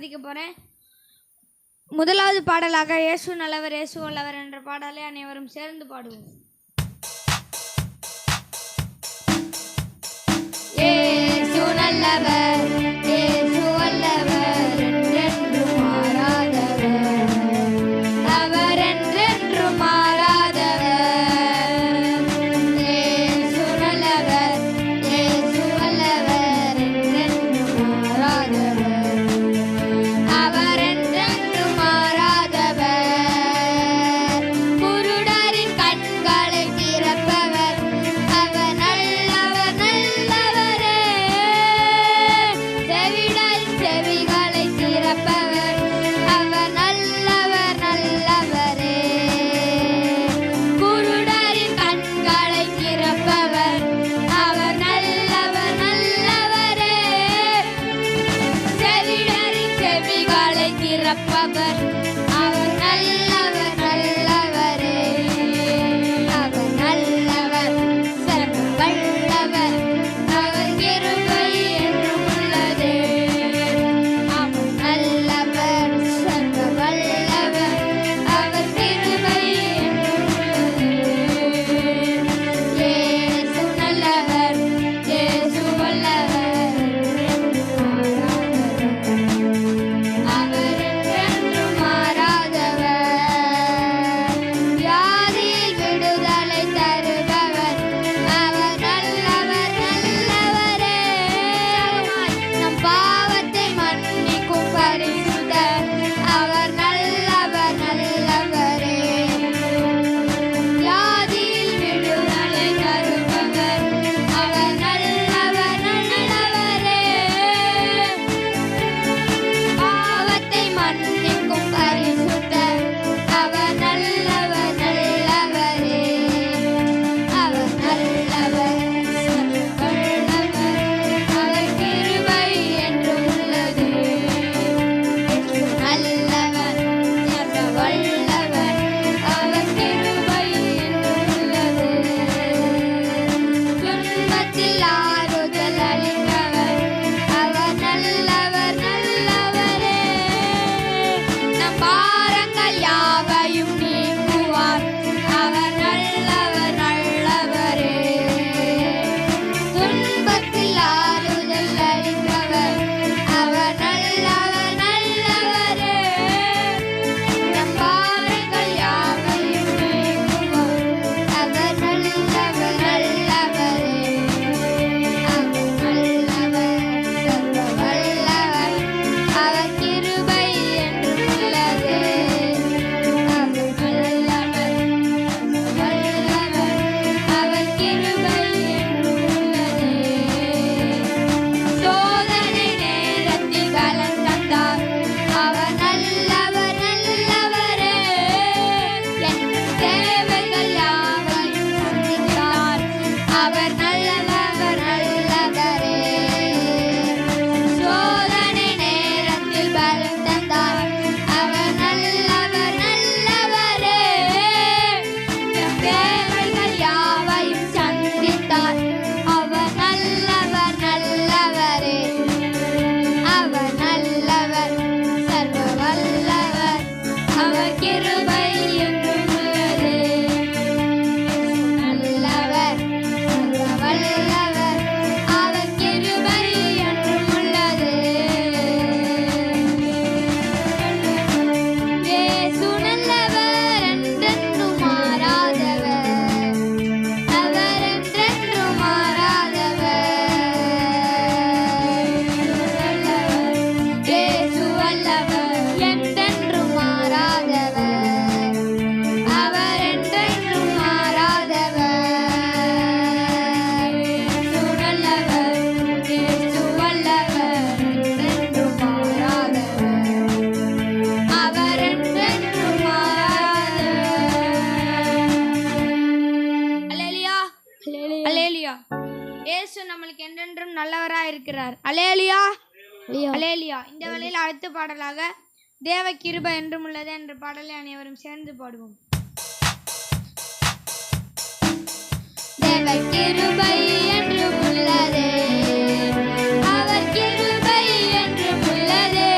ஆராதிக்க போகிறேன். முதலாவது பாடலாக இயேசு நல்லவர் இயேசு வல்லவர் என்ற பாடலை அனைவரும் சேர்ந்து பாடுவோம். இயேசு நல்லவர் இயேசு வல்லவர் என்றென்றும் மாறாதவர், அவர் என்றென்றும் மாறாதவர். இயேசு நல்லவர் இயேசு வல்லவர் என்றென்றும் மாறாதவர், அவர் என்றென்றும் மாறாதவர். குருடரின் கண்களை திறப்பவர், அவர் நல்லவர் நல்லவரே. செவிடரின் செவிகளை திறப்பவர், அவர் நல்லவர் நல்லவரே. குருடரின் கண்களை திறப்பவர், அவர் நல்லவர் நல்லவரே. செவிடரின் செவிகளை திறப்பவர், அவர் நல்லவர் நல்லவரே. அவர் நல்லவர் சர்வ வல்லவர், அவர் கிருபை என்றும் உள்ளதே. அவர் நல்லவர் சர்வ வல்லவர், அவர் கிருபை என்றும் உள்ளதே. இயேசு நல்லவர் இயேசு வல்லவர் என்றென்றும் மாறாதவர், அவர் என்றென்றும் மாறாதவர். வியாதியில் விடுதலை தருபவர், அவர் நல்லவர் நல்லவரே. நம் பாவத்தை மன்னிக்கும் பரிசுத்தர், அவர் நல்லவர் நல்லவரே. வியாதியில் விடுதலை தருபவர், அவர் நல்லவர் நல்லவரே. பாவத்தை மன்னிக்கும் பரிசுத்தர், அவர் நல்லவர் நல்லவரே. அவர் நல்லவர் சர்வ வல்லவர், அவர் கிருபை என்றும் உள்ளதே. நல்லவர் சர்வ வல்லவர், அவர் கிருபை என்றும் உள்ளதே. துன்பத்தில் ஆறுதல் அளிப்பவர், அவர் நல்லவர் நல்லவரே. நம் பாரங்கள் யாவையும் நீக்குவார், அவர் நல்லவர் நல்லவரே. துன்பத்தில் ஆறுதல் அளிப்பவர், அவர் நல்லவர் நல்லவரே. நம் பாரங்கள் யாவையும் நீக்குவார், அவர் நல்லவர் நல்லவரே. அவர் நல்லவர் சர்வ வல்லவர், அவர் கிருபை என்றும் உள்ளதே. அவர் நல்லவர் சர்வ வல்லவர், அவர் கிருபை என்றும் உள்ளதே. சோதனை நேரத்தில் பலன் தந்தார், அவர் நல்லவர் நல்லவரே. என் தேவைகள் யாவையும் சந்தித்தார், அவர் நல்லவர் நல்லவரே. சோதனை நேரத்தில் பலன் தந்தார், அவர் நல்லவர் நல்லவரே. என் தேவைகள் யாவையும் சந்தித்தார், அவர் நல்லவர் நல்லவரே. அவர் நல்லவர் சர்வ வல்லவர், அவர் கிருபை என்றும் உள்ளதே. நல்லவர் சர்வ வல்லவர், அவர் கிருபை என்றும் உள்ளதே. இயேசு நல்லவர் என்றென்றும் மாறாதவர், அவர் என்றென்றும் மாறாதவர். இயேசு வல்லவர் என்றென்றும் மாறாதவர், அவர் என்றென்றும் மாறாதவர். இயேசு நல்லவர் இயேசு வல்லவர் என்றென்றும் மாறாதவர், அவர் என்றென்றும் மாறாதவர். அல்லேலூயா அல்லேலூயா. இயேசு நம்மளுக்கு என்றென்றும் நல்லவராய் இருக்கிறார். அல்லேலூயா அல்லேலூயா. இந்த வேளையில் அடுத்த பாடலாக தேவ கிருபை என்றும் உள்ளது என்ற பாடலை அனைவரும் சேர்ந்து பாடுவோம். தேவ கிருபை என்றும் உள்ளதே, அவர் கிருபை என்றும் உள்ளதே.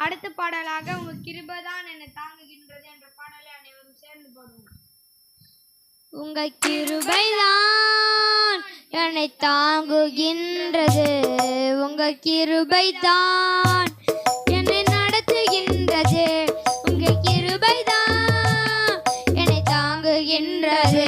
அடுத்த பாடலாக உங்க கிருபைதான் என்னை தாங்குகின்றது என்ற பாடலை அனைவரும் சேர்ந்து பாடுவோம். உங்க கிருபைதான் என்னை தாங்குகின்றது, உங்க கிருபைதான் என்னை நடத்துகின்றது, உங்க கிருபைதான் என்னை தாங்குகின்றது,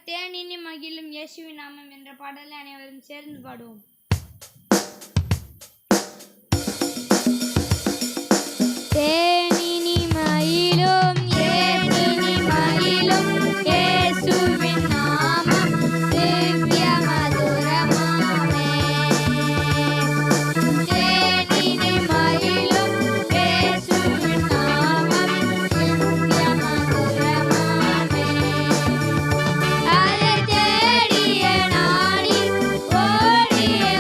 தேனினி மகிழும் இயேசுவின் நாமம் என்ற பாடலை அனைவரும் சேர்ந்து பாடுவோம். தேனினி மகிழும் இயேசுவின் மகிழும் இயேசுவின் நாமம் திவ்ய மதுரமாமே. தேனினி மகிழும் இயேசுவின் நாமம் திவ்ய மதுரமாமே. அதை தேடிய நாடி ஓடிய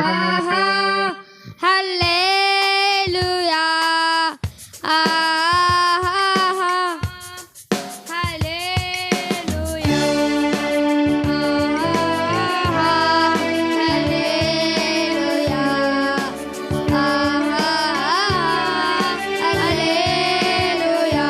ஆஹா ஹல்லேலூயா ஆஹா ஹல்லேலூயா ஆஹா ஹல்லேலூயா ஆஹா ஹல்லேலூயா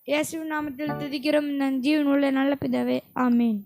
இயேசுவின் நாமத்தில் துதிக்கிறோம். நம் ஜீவனுள்ள நல்ல பிதாவே, ஆமென்.